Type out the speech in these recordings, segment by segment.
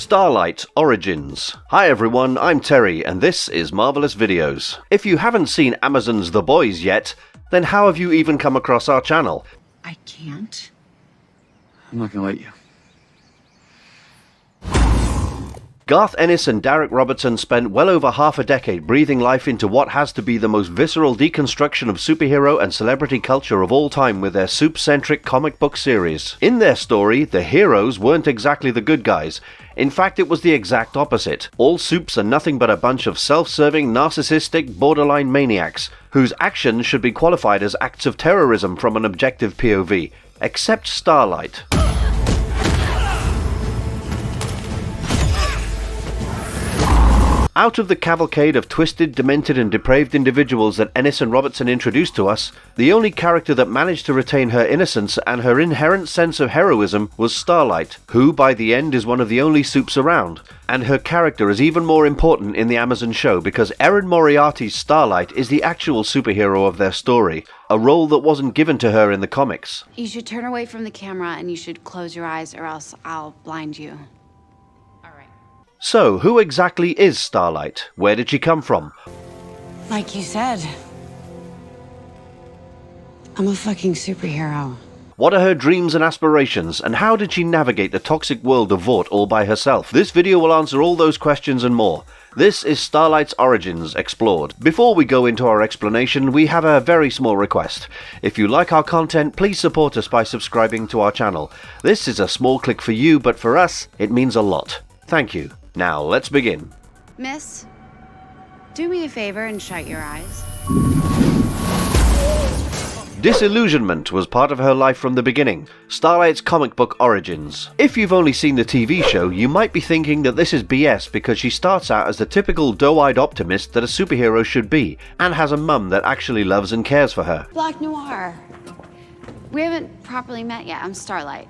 Starlight Origins. Hi everyone, I'm Terry and this is Marvelous Videos. If you haven't seen Amazon's The Boys yet, then how have you even come across our channel? I can't. I'm not gonna let you. Garth Ennis and Derek Robertson spent well over half a decade breathing life into what has to be the most visceral deconstruction of superhero and celebrity culture of all time with their Supe-centric comic book series. In their story, the heroes weren't exactly the good guys. In fact, it was the exact opposite. All Supes are nothing but a bunch of self-serving, narcissistic, borderline maniacs, whose actions should be qualified as acts of terrorism from an objective POV. Except Starlight. Out of the cavalcade of twisted, demented and depraved individuals that Ennis and Robertson introduced to us, the only character that managed to retain her innocence and her inherent sense of heroism was Starlight, who by the end is one of the only Supes around. And her character is even more important in the Amazon show because Erin Moriarty's Starlight is the actual superhero of their story, a role that wasn't given to her in the comics. You should turn away from the camera and you should close your eyes or else I'll blind you. So, who exactly is Starlight? Where did she come from? Like you said, I'm a fucking superhero. What are her dreams and aspirations, and how did she navigate the toxic world of Vought all by herself? This video will answer all those questions and more. This is Starlight's Origins Explored. Before we go into our explanation, we have a very small request. If you like our content, please support us by subscribing to our channel. This is a small click for you, but for us, it means a lot. Thank you. Now, let's begin. Miss, do me a favor and shut your eyes. Disillusionment was part of her life from the beginning. Starlight's comic book origins. If you've only seen the TV show, you might be thinking that this is BS because she starts out as the typical doe-eyed optimist that a superhero should be, and has a mum that actually loves and cares for her. Black Noir. We haven't properly met yet. I'm Starlight.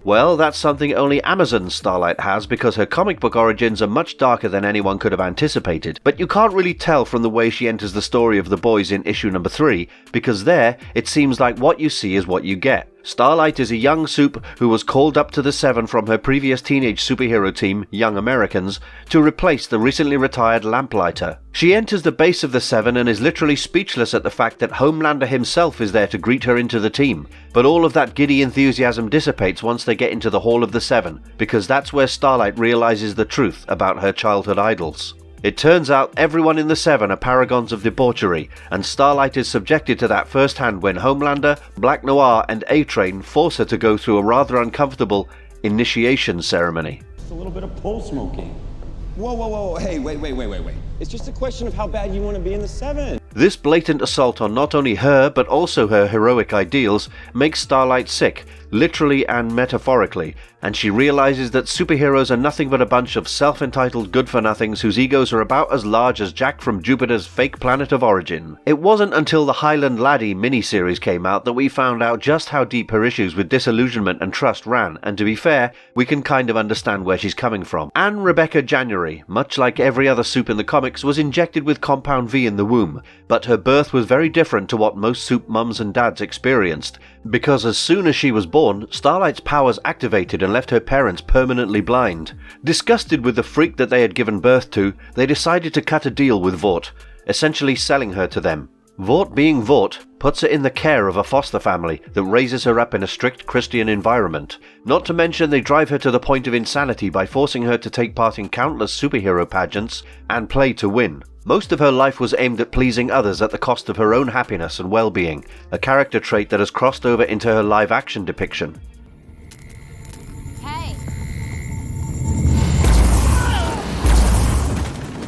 Well, that's something only Amazon's Starlight has because her comic book origins are much darker than anyone could have anticipated. But you can't really tell from the way she enters the story of the boys in issue number 3, because there, it seems like what you see is what you get. Starlight is a young Supe who was called up to the Seven from her previous teenage superhero team, Young Americans, to replace the recently retired Lamplighter. She enters the base of the Seven and is literally speechless at the fact that Homelander himself is there to greet her into the team. But all of that giddy enthusiasm dissipates once they get into the Hall of the Seven, because that's where Starlight realizes the truth about her childhood idols. It turns out everyone in the Seven are paragons of debauchery, and Starlight is subjected to that firsthand when Homelander, Black Noir and A-Train force her to go through a rather uncomfortable initiation ceremony. It's a little bit of pole smoking. Whoa, hey, wait. It's just a question of how bad you want to be in the Seven. This blatant assault on not only her, but also her heroic ideals, makes Starlight sick, literally and metaphorically, and she realizes that superheroes are nothing but a bunch of self-entitled good-for-nothings whose egos are about as large as Jack from Jupiter's fake planet of origin. It wasn't until the Highland Laddie miniseries came out that we found out just how deep her issues with disillusionment and trust ran, and to be fair, we can kind of understand where she's coming from. And Rebecca January, much like every other Supe in the comics, was injected with Compound V in the womb, but her birth was very different to what most Supe mums and dads experienced, because as soon as she was born, Starlight's powers activated and left her parents permanently blind. Disgusted with the freak that they had given birth to, they decided to cut a deal with Vought, essentially selling her to them. Vought being Vought puts her in the care of a foster family that raises her up in a strict Christian environment. Not to mention they drive her to the point of insanity by forcing her to take part in countless superhero pageants and play to win. Most of her life was aimed at pleasing others at the cost of her own happiness and well-being, a character trait that has crossed over into her live-action depiction. Hey.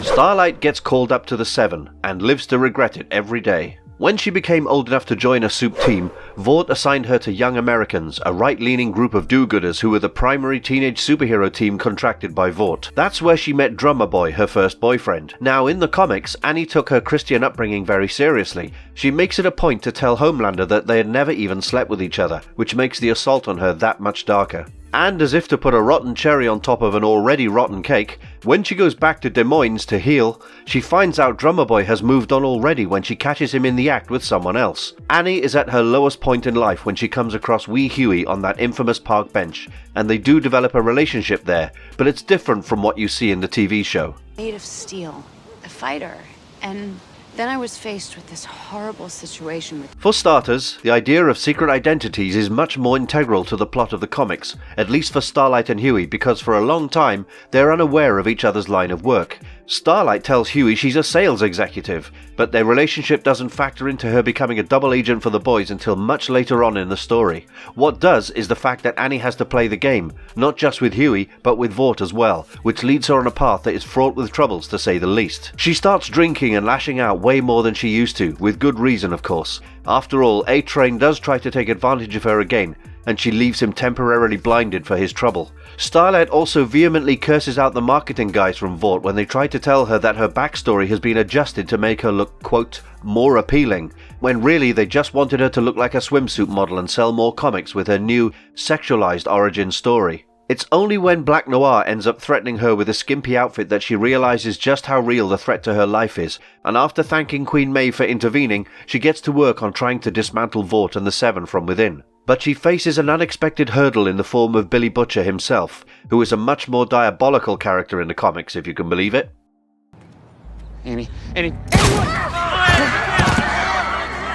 Starlight gets called up to the Seven and lives to regret it every day. When she became old enough to join a Supe team, Vought assigned her to Young Americans, a right-leaning group of do-gooders who were the primary teenage superhero team contracted by Vought. That's where she met Drummer Boy, her first boyfriend. Now, in the comics, Annie took her Christian upbringing very seriously. She makes it a point to tell Homelander that they had never even slept with each other, which makes the assault on her that much darker. And as if to put a rotten cherry on top of an already rotten cake, when she goes back to Des Moines to heal, she finds out Drummer Boy has moved on already when she catches him in the act with someone else. Annie is at her lowest point in life when she comes across wee Huey on that infamous park bench, and they do develop a relationship there, but it's different from what you see in the TV show. Made of steel, a fighter, and then I was faced with this horrible situation with... For starters, the idea of secret identities is much more integral to the plot of the comics, at least for Starlight and Huey, because for a long time they're unaware of each other's line of work. Starlight tells Huey she's a sales executive, but their relationship doesn't factor into her becoming a double agent for the boys until much later on in the story. What does is the fact that Annie has to play the game, not just with Huey, but with Vought as well, which leads her on a path that is fraught with troubles to say the least. She starts drinking and lashing out way more than she used to, with good reason of course. After all, A-Train does try to take advantage of her again, and she leaves him temporarily blinded for his trouble. Starlight also vehemently curses out the marketing guys from Vought when they try to tell her that her backstory has been adjusted to make her look, quote, more appealing, when really they just wanted her to look like a swimsuit model and sell more comics with her new, sexualized origin story. It's only when Black Noir ends up threatening her with a skimpy outfit that she realizes just how real the threat to her life is, and after thanking Queen Maeve for intervening, she gets to work on trying to dismantle Vought and the Seven from within. But she faces an unexpected hurdle in the form of Billy Butcher himself, who is a much more diabolical character in the comics, if you can believe it. Annie.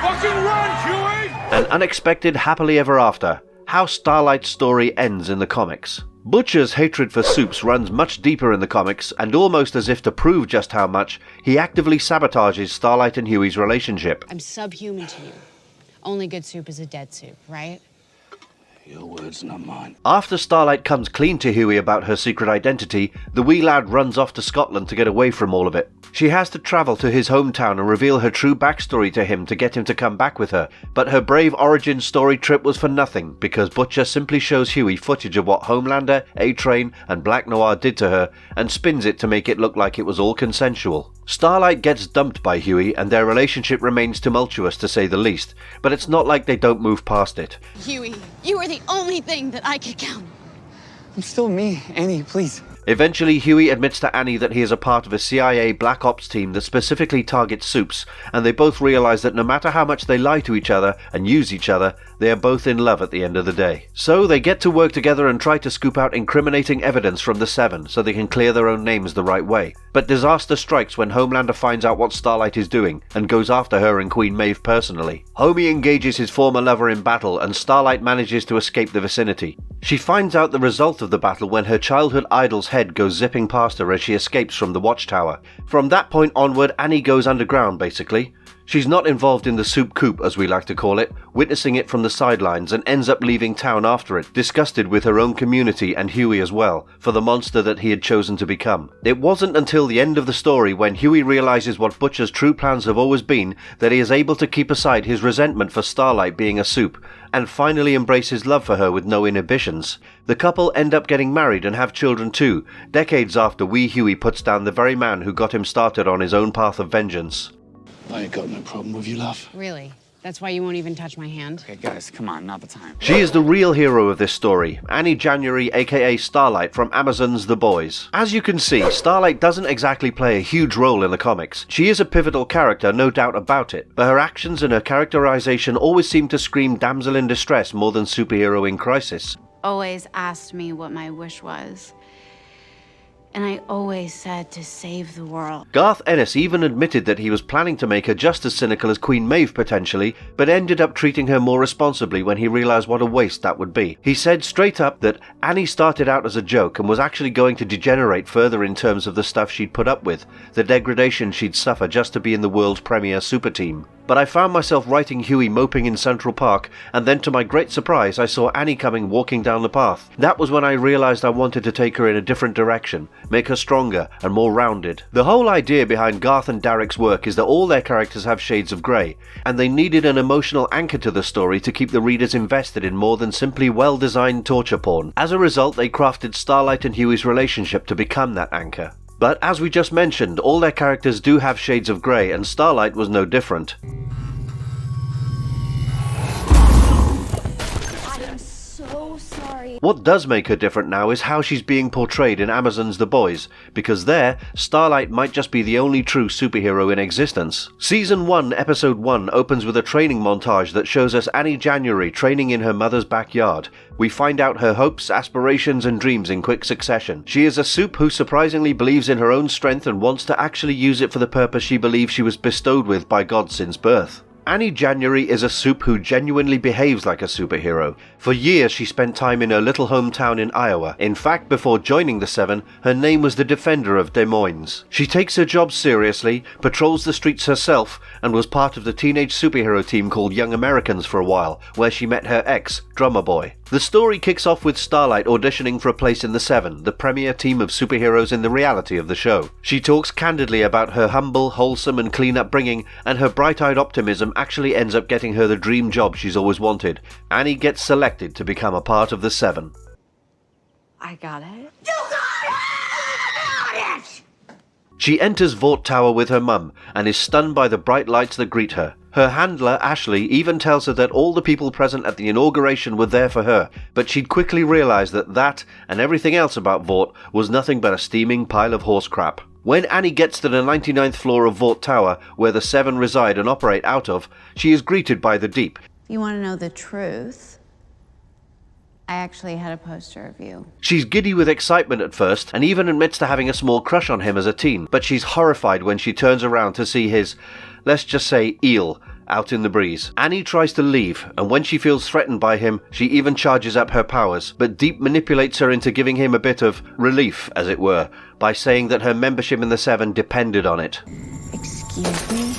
Fucking run, Huey! An unexpected happily ever after. How Starlight's story ends in the comics. Butcher's hatred for Supes runs much deeper in the comics, and almost as if to prove just how much, he actively sabotages Starlight and Huey's relationship. I'm subhuman to you. Only good soup is a dead soup, right? Your words, not mine. After Starlight comes clean to Huey about her secret identity, the wee lad runs off to Scotland to get away from all of it. She has to travel to his hometown and reveal her true backstory to him to get him to come back with her, but her brave origin story trip was for nothing because Butcher simply shows Huey footage of what Homelander, A-Train and Black Noir did to her and spins it to make it look like it was all consensual. Starlight gets dumped by Huey and their relationship remains tumultuous to say the least, but it's not like they don't move past it. Huey, you were the only thing that I could count. I'm still me, Annie, please. Eventually, Huey admits to Annie that he is a part of a CIA Black Ops team that specifically targets Supes, and they both realize that no matter how much they lie to each other and use each other, they are both in love at the end of the day. So they get to work together and try to scoop out incriminating evidence from the Seven so they can clear their own names the right way. But disaster strikes when Homelander finds out what Starlight is doing and goes after her and Queen Maeve personally. Homie engages his former lover in battle and Starlight manages to escape the vicinity. She finds out the result of the battle when her childhood idol's head goes zipping past her as she escapes from the watchtower. From that point onward, Annie goes underground basically. She's not involved in the soup coup, as we like to call it, witnessing it from the sidelines and ends up leaving town after it, disgusted with her own community and Huey as well, for the monster that he had chosen to become. It wasn't until the end of the story when Huey realizes what Butcher's true plans have always been that he is able to keep aside his resentment for Starlight being a soup, and finally embrace his love for her with no inhibitions. The couple end up getting married and have children too, decades after wee Huey puts down the very man who got him started on his own path of vengeance. I ain't got no problem with you, love. Really? That's why you won't even touch my hand? Okay, guys, come on, not the time. She is the real hero of this story, Annie January aka Starlight from Amazon's The Boys. As you can see, Starlight doesn't exactly play a huge role in the comics. She is a pivotal character, no doubt about it, but her actions and her characterization always seem to scream damsel in distress more than superhero in crisis. Always asked me what my wish was. And I always said to save the world. Garth Ennis even admitted that he was planning to make her just as cynical as Queen Maeve potentially, but ended up treating her more responsibly when he realized what a waste that would be. He said straight up that Annie started out as a joke and was actually going to degenerate further in terms of the stuff she'd put up with, the degradation she'd suffer just to be in the world's premier super team. But I found myself writing Huey moping in Central Park, and then to my great surprise I saw Annie coming walking down the path. That was when I realized I wanted to take her in a different direction, make her stronger and more rounded. The whole idea behind Garth and Derek's work is that all their characters have shades of grey, and they needed an emotional anchor to the story to keep the readers invested in more than simply well-designed torture porn. As a result, they crafted Starlight and Huey's relationship to become that anchor. But as we just mentioned, all their characters do have shades of grey, and Starlight was no different. I am so sorry. sorry. What does make her different now is how she's being portrayed in Amazon's The Boys, because there, Starlight might just be the only true superhero in existence. Season 1, Episode 1 opens with a training montage that shows us Annie January training in her mother's backyard. We find out her hopes, aspirations and dreams in quick succession. She is a Supe who surprisingly believes in her own strength and wants to actually use it for the purpose she believes she was bestowed with by God since birth. Annie January is a Supe who genuinely behaves like a superhero. For years she spent time in her little hometown in Iowa. In fact, before joining the Seven, her name was the Defender of Des Moines. She takes her job seriously, patrols the streets herself, and was part of the teenage superhero team called Young Americans for a while, where she met her ex, Drummer Boy. The story kicks off with Starlight auditioning for a place in the Seven, the premier team of superheroes in the reality of the show. She talks candidly about her humble, wholesome and clean upbringing, and her bright-eyed optimism actually ends up getting her the dream job she's always wanted. Annie gets selected to become a part of the Seven. I got it. She enters Vought Tower with her mum and is stunned by the bright lights that greet her. Her handler, Ashley, even tells her that all the people present at the inauguration were there for her, but she'd quickly realise that and everything else about Vought was nothing but a steaming pile of horse crap. When Annie gets to the 99th floor of Vought Tower, where the Seven reside and operate out of, she is greeted by the Deep. If you want to know the truth, I actually had a poster of you. She's giddy with excitement at first, and even admits to having a small crush on him as a teen, but she's horrified when she turns around to see his, let's just say, eel, out in the breeze. Annie tries to leave, and when she feels threatened by him, she even charges up her powers, but Deep manipulates her into giving him a bit of relief, as it were, by saying that her membership in the Seven depended on it. Excuse me?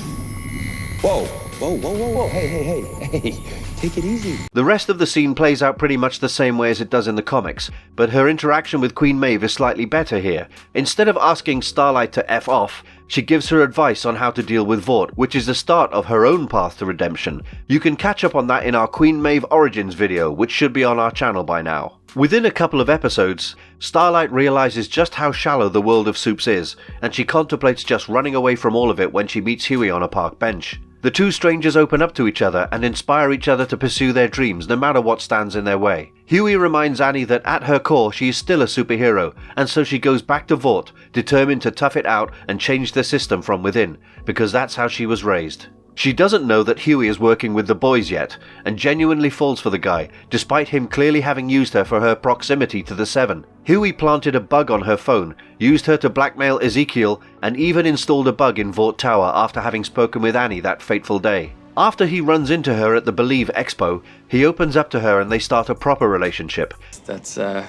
Whoa, whoa, whoa, whoa, whoa. Hey. Take it easy. The rest of the scene plays out pretty much the same way as it does in the comics, but her interaction with Queen Maeve is slightly better here. Instead of asking Starlight to F off, she gives her advice on how to deal with Vought, which is the start of her own path to redemption. You can catch up on that in our Queen Maeve Origins video, which should be on our channel by now. Within a couple of episodes, Starlight realizes just how shallow the world of Supes is, and she contemplates just running away from all of it when she meets Huey on a park bench. The two strangers open up to each other and inspire each other to pursue their dreams no matter what stands in their way. Huey reminds Annie that at her core she is still a superhero, and so she goes back to Vought, determined to tough it out and change the system from within, because that's how she was raised. She doesn't know that Huey is working with the boys yet, and genuinely falls for the guy, despite him clearly having used her for her proximity to the Seven. Huey planted a bug on her phone, used her to blackmail Ezekiel, and even installed a bug in Vought Tower after having spoken with Annie that fateful day. After he runs into her at the Believe Expo, he opens up to her and they start a proper relationship. That's what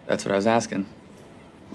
I was asking.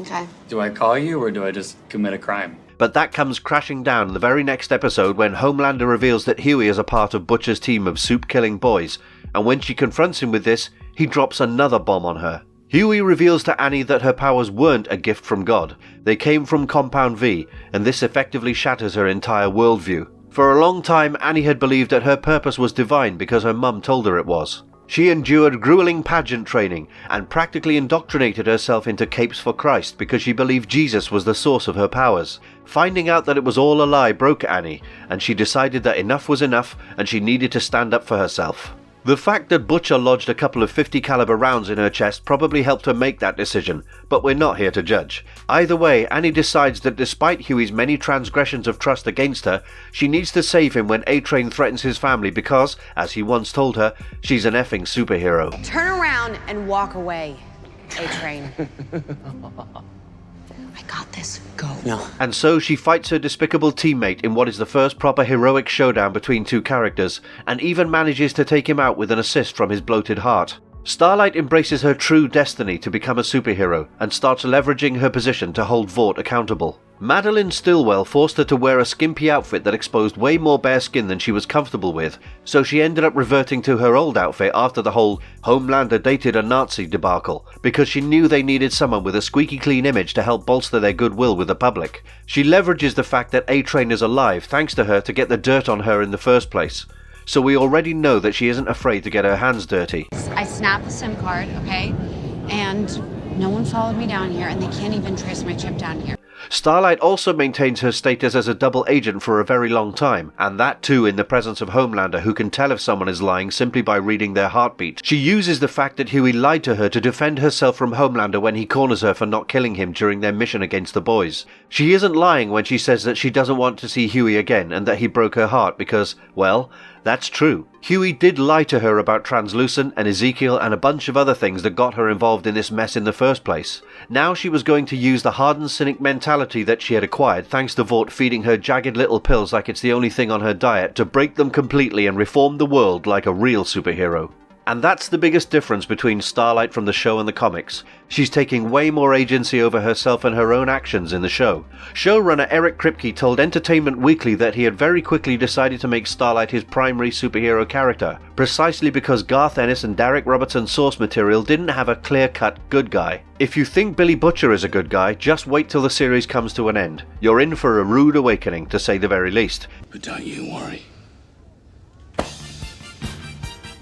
Okay. Do I call you or do I just commit a crime? But that comes crashing down in the very next episode when Homelander reveals that Huey is a part of Butcher's team of Supe-killing boys, and when she confronts him with this, he drops another bomb on her. Huey reveals to Annie that her powers weren't a gift from God. They came from Compound V, and this effectively shatters her entire worldview. For a long time, Annie had believed that her purpose was divine because her mum told her it was. She endured grueling pageant training and practically indoctrinated herself into capes for Christ because she believed Jesus was the source of her powers. Finding out that it was all a lie broke Annie, and she decided that enough was enough and she needed to stand up for herself. The fact that Butcher lodged a couple of 50 caliber rounds in her chest probably helped her make that decision, but we're not here to judge. Either way, Annie decides that despite Huey's many transgressions of trust against her, she needs to save him when A-Train threatens his family because, as he once told her, she's an effing superhero. Turn around and walk away, A-Train. I got this. Go. No. And so she fights her despicable teammate in what is the first proper heroic showdown between two characters, and even manages to take him out with an assist from his bloated heart. Starlight embraces her true destiny to become a superhero, and starts leveraging her position to hold Vought accountable. Madeline Stillwell forced her to wear a skimpy outfit that exposed way more bare skin than she was comfortable with, so she ended up reverting to her old outfit after the whole Homelander dated a Nazi debacle, because she knew they needed someone with a squeaky clean image to help bolster their goodwill with the public. She leverages the fact that A-Train is alive thanks to her to get the dirt on her in the first place. So we already know that she isn't afraid to get her hands dirty. I snapped the SIM card, okay? And no one followed me down here, and they can't even trace my chip down here. Starlight also maintains her status as a double agent for a very long time, and that too in the presence of Homelander, who can tell if someone is lying simply by reading their heartbeat. She uses the fact that Huey lied to her to defend herself from Homelander when he corners her for not killing him during their mission against the boys. She isn't lying when she says that she doesn't want to see Huey again and that he broke her heart because, well, that's true. Huey did lie to her about Translucent and Ezekiel and a bunch of other things that got her involved in this mess in the first place. Now she was going to use the hardened cynic mentality that she had acquired thanks to Vought feeding her jagged little pills like it's the only thing on her diet to break them completely and reform the world like a real superhero. And that's the biggest difference between Starlight from the show and the comics. She's taking way more agency over herself and her own actions in the show. Showrunner Eric Kripke told Entertainment Weekly that he had very quickly decided to make Starlight his primary superhero character, precisely because Garth Ennis and Derek Robertson's source material didn't have a clear-cut good guy. If you think Billy Butcher is a good guy, just wait till the series comes to an end. You're in for a rude awakening, to say the very least. But don't you worry.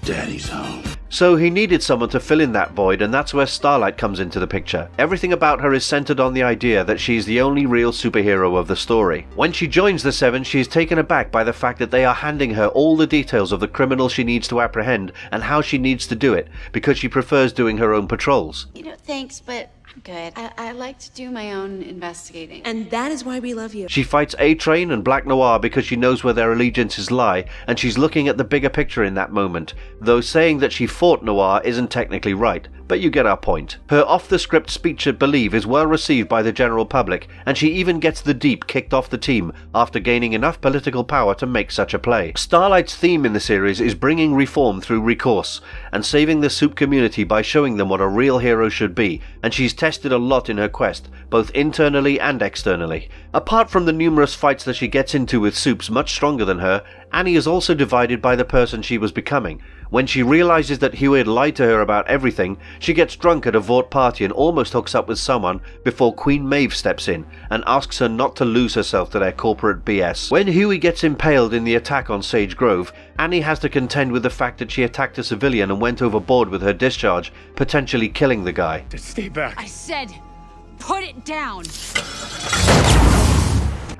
Daddy's home. So he needed someone to fill in that void, and that's where Starlight comes into the picture. Everything about her is centered on the idea that she's the only real superhero of the story. When she joins the Seven, she is taken aback by the fact that they are handing her all the details of the criminal she needs to apprehend and how she needs to do it, because she prefers doing her own patrols. Thanks, but I'm good. I like to do my own investigating. And that is why we love you. She fights A-Train and Black Noir because she knows where their allegiances lie, and she's looking at the bigger picture in that moment, though saying that she fought Noir isn't technically right, but you get our point. Her off-the-script speech at Believe is well received by the general public, and she even gets the Deep kicked off the team after gaining enough political power to make such a play. Starlight's theme in the series is bringing reform through recourse, and saving the Supe community by showing them what a real hero should be, and she's tested a lot in her quest, both internally and externally. Apart from the numerous fights that she gets into with Supes much stronger than her, Annie is also divided by the person she was becoming. When she realizes that Huey had lied to her about everything, she gets drunk at a Vought party and almost hooks up with someone before Queen Maeve steps in and asks her not to lose herself to their corporate BS. When Huey gets impaled in the attack on Sage Grove, Annie has to contend with the fact that she attacked a civilian and went overboard with her discharge, potentially killing the guy. Stay back. I said, put it down.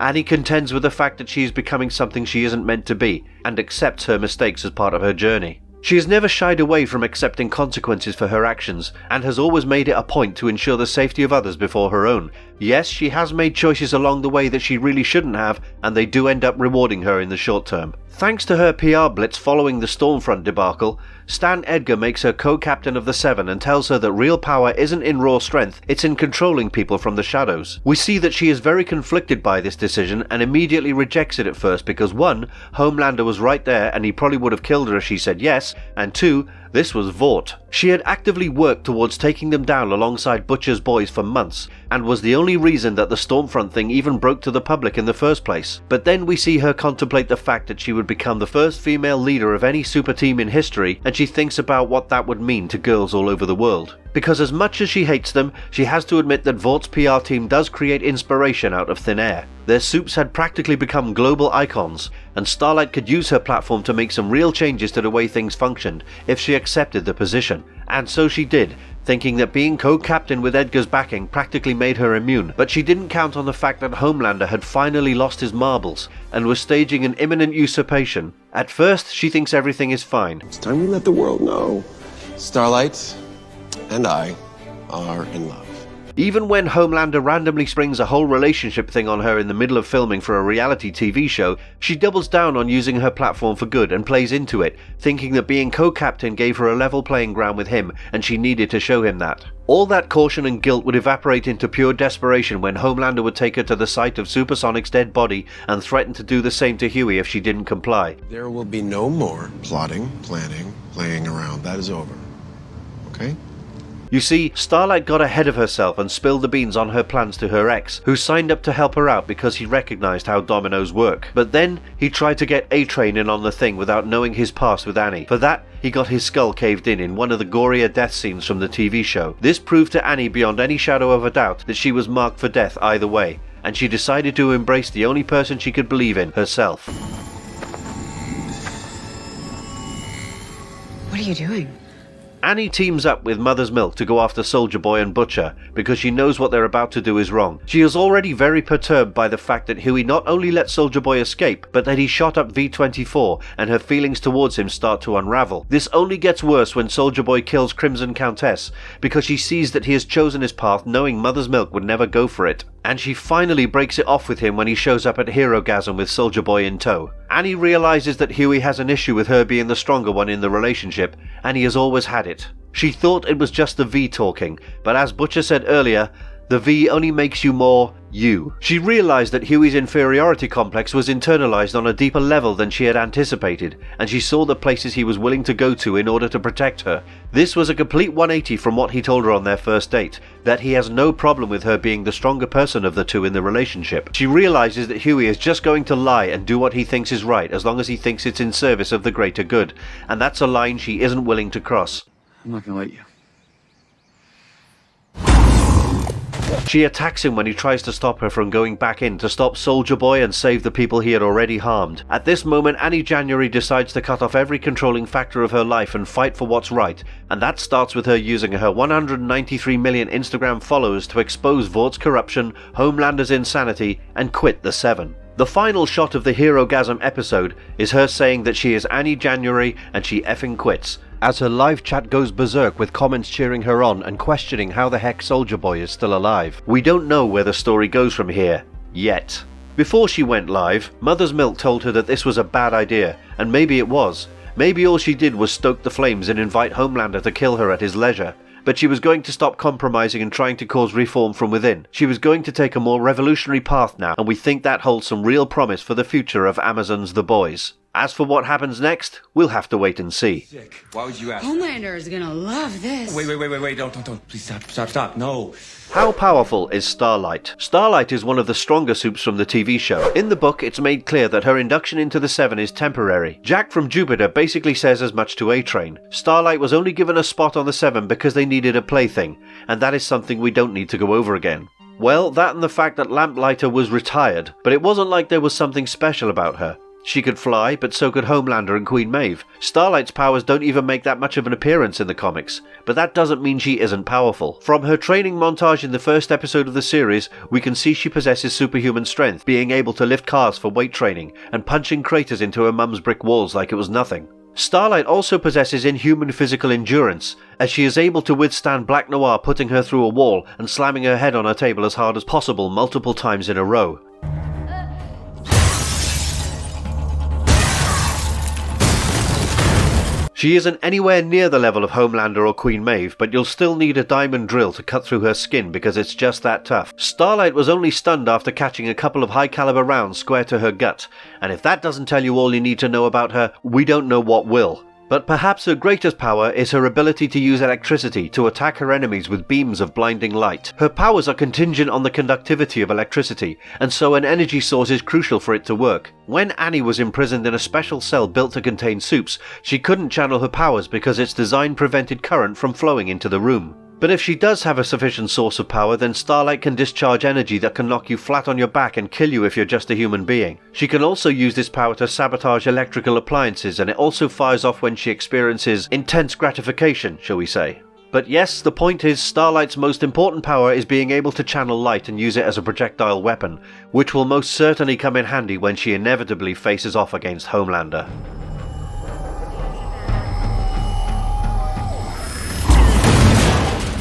Annie contends with the fact that she is becoming something she isn't meant to be, and accepts her mistakes as part of her journey. She has never shied away from accepting consequences for her actions, and has always made it a point to ensure the safety of others before her own. Yes, she has made choices along the way that she really shouldn't have, and they do end up rewarding her in the short term. Thanks to her PR blitz following the Stormfront debacle, Stan Edgar makes her co-captain of the Seven and tells her that real power isn't in raw strength, it's in controlling people from the shadows. We see that she is very conflicted by this decision and immediately rejects it at first because 1. Homelander was right there and he probably would have killed her if she said yes, and 2. This was Vought. She had actively worked towards taking them down alongside Butcher's boys for months, and was the only reason that the Stormfront thing even broke to the public in the first place. But then we see her contemplate the fact that she would become the first female leader of any super team in history, and she thinks about what that would mean to girls all over the world. Because as much as she hates them, she has to admit that Vaught's PR team does create inspiration out of thin air. Their Supes had practically become global icons, and Starlight could use her platform to make some real changes to the way things functioned if she accepted the position. And so she did, thinking that being co-captain with Edgar's backing practically made her immune, but she didn't count on the fact that Homelander had finally lost his marbles and was staging an imminent usurpation. At first, she thinks everything is fine. It's time we let the world know. Starlight and I are in love. Even when Homelander randomly springs a whole relationship thing on her in the middle of filming for a reality TV show, she doubles down on using her platform for good and plays into it, thinking that being co-captain gave her a level playing ground with him and she needed to show him that. All that caution and guilt would evaporate into pure desperation when Homelander would take her to the site of Supersonic's dead body and threaten to do the same to Huey if she didn't comply. There will be no more plotting, planning, playing around. That is over. Okay? You see, Starlight got ahead of herself and spilled the beans on her plans to her ex, who signed up to help her out because he recognized how dominoes work. But then, he tried to get A-Train in on the thing without knowing his past with Annie. For that, he got his skull caved in one of the gorier death scenes from the TV show. This proved to Annie beyond any shadow of a doubt that she was marked for death either way, and she decided to embrace the only person she could believe in, herself. What are you doing? Annie teams up with Mother's Milk to go after Soldier Boy and Butcher because she knows what they're about to do is wrong. She is already very perturbed by the fact that Huey not only let Soldier Boy escape, but that he shot up V-24, and her feelings towards him start to unravel. This only gets worse when Soldier Boy kills Crimson Countess because she sees that he has chosen his path knowing Mother's Milk would never go for it. And she finally breaks it off with him when he shows up at Herogasm with Soldier Boy in tow. Annie realizes that Huey has an issue with her being the stronger one in the relationship, and he has always had it. She thought it was just the V talking, but as Butcher said earlier, the V only makes you more you. She realized that Huey's inferiority complex was internalized on a deeper level than she had anticipated, and she saw the places he was willing to go to in order to protect her. This was a complete 180 from what he told her on their first date, that he has no problem with her being the stronger person of the two in the relationship. She realizes that Huey is just going to lie and do what he thinks is right as long as he thinks it's in service of the greater good, and that's a line she isn't willing to cross. I'm not gonna let you. She attacks him when he tries to stop her from going back in to stop Soldier Boy and save the people he had already harmed. At this moment, Annie January decides to cut off every controlling factor of her life and fight for what's right, and that starts with her using her 193 million Instagram followers to expose Vort's corruption, Homelander's insanity, and quit the Seven. The final shot of the Herogasm episode is her saying that she is Annie January and she effing quits, as her live chat goes berserk with comments cheering her on and questioning how the heck Soldier Boy is still alive. We don't know where the story goes from here, yet. Before she went live, Mother's Milk told her that this was a bad idea, and maybe it was. Maybe all she did was stoke the flames and invite Homelander to kill her at his leisure. But she was going to stop compromising and trying to cause reform from within. She was going to take a more revolutionary path now, and we think that holds some real promise for the future of Amazon's The Boys. As for what happens next, we'll have to wait and see. Sick. Why would you ask? Homelander is gonna love this. Wait, don't. Please stop. No. How powerful is Starlight? Starlight is one of the stronger Supes from the TV show. In the book, it's made clear that her induction into the Seven is temporary. Jack from Jupiter basically says as much to A-Train. Starlight was only given a spot on the Seven because they needed a plaything, and that is something we don't need to go over again. Well, that and the fact that Lamplighter was retired, but it wasn't like there was something special about her. She could fly, but so could Homelander and Queen Maeve. Starlight's powers don't even make that much of an appearance in the comics, but that doesn't mean she isn't powerful. From her training montage in the first episode of the series, we can see she possesses superhuman strength, being able to lift cars for weight training, and punching craters into her mum's brick walls like it was nothing. Starlight also possesses inhuman physical endurance, as she is able to withstand Black Noir putting her through a wall and slamming her head on a table as hard as possible multiple times in a row. She isn't anywhere near the level of Homelander or Queen Maeve, but you'll still need a diamond drill to cut through her skin because it's just that tough. Starlight was only stunned after catching a couple of high-caliber rounds square to her gut, and if that doesn't tell you all you need to know about her, we don't know what will. But perhaps her greatest power is her ability to use electricity to attack her enemies with beams of blinding light. Her powers are contingent on the conductivity of electricity, and so an energy source is crucial for it to work. When Annie was imprisoned in a special cell built to contain Supes, she couldn't channel her powers because its design prevented current from flowing into the room. But if she does have a sufficient source of power, then Starlight can discharge energy that can knock you flat on your back and kill you if you're just a human being. She can also use this power to sabotage electrical appliances, and it also fires off when she experiences intense gratification, shall we say. But yes, the point is Starlight's most important power is being able to channel light and use it as a projectile weapon, which will most certainly come in handy when she inevitably faces off against Homelander.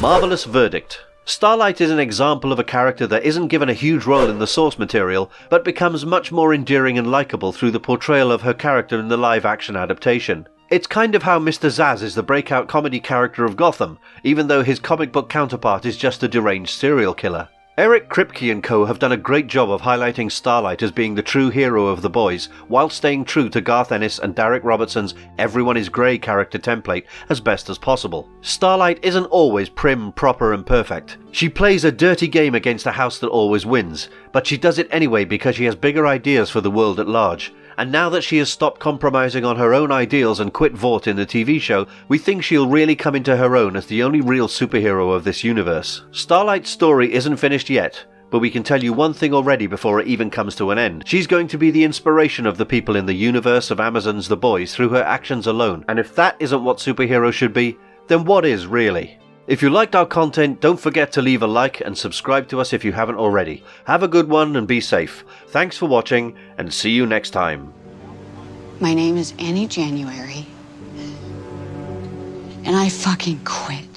Marvelous verdict. Starlight is an example of a character that isn't given a huge role in the source material, but becomes much more endearing and likable through the portrayal of her character in the live-action adaptation. It's kind of how Mr. Zsasz is the breakout comedy character of Gotham, even though his comic book counterpart is just a deranged serial killer. Eric Kripke and co have done a great job of highlighting Starlight as being the true hero of The Boys, while staying true to Garth Ennis and Derek Robertson's Everyone is Grey character template as best as possible. Starlight isn't always prim, proper and perfect. She plays a dirty game against a house that always wins, but she does it anyway because she has bigger ideas for the world at large. And now that she has stopped compromising on her own ideals and quit Vought in the TV show, we think she'll really come into her own as the only real superhero of this universe. Starlight's story isn't finished yet, but we can tell you one thing already before it even comes to an end. She's going to be the inspiration of the people in the universe of Amazon's The Boys through her actions alone, and if that isn't what superheroes should be, then what is really? If you liked our content, don't forget to leave a like and subscribe to us if you haven't already. Have a good one and be safe. Thanks for watching, and see you next time. My name is Annie January, and I fucking quit.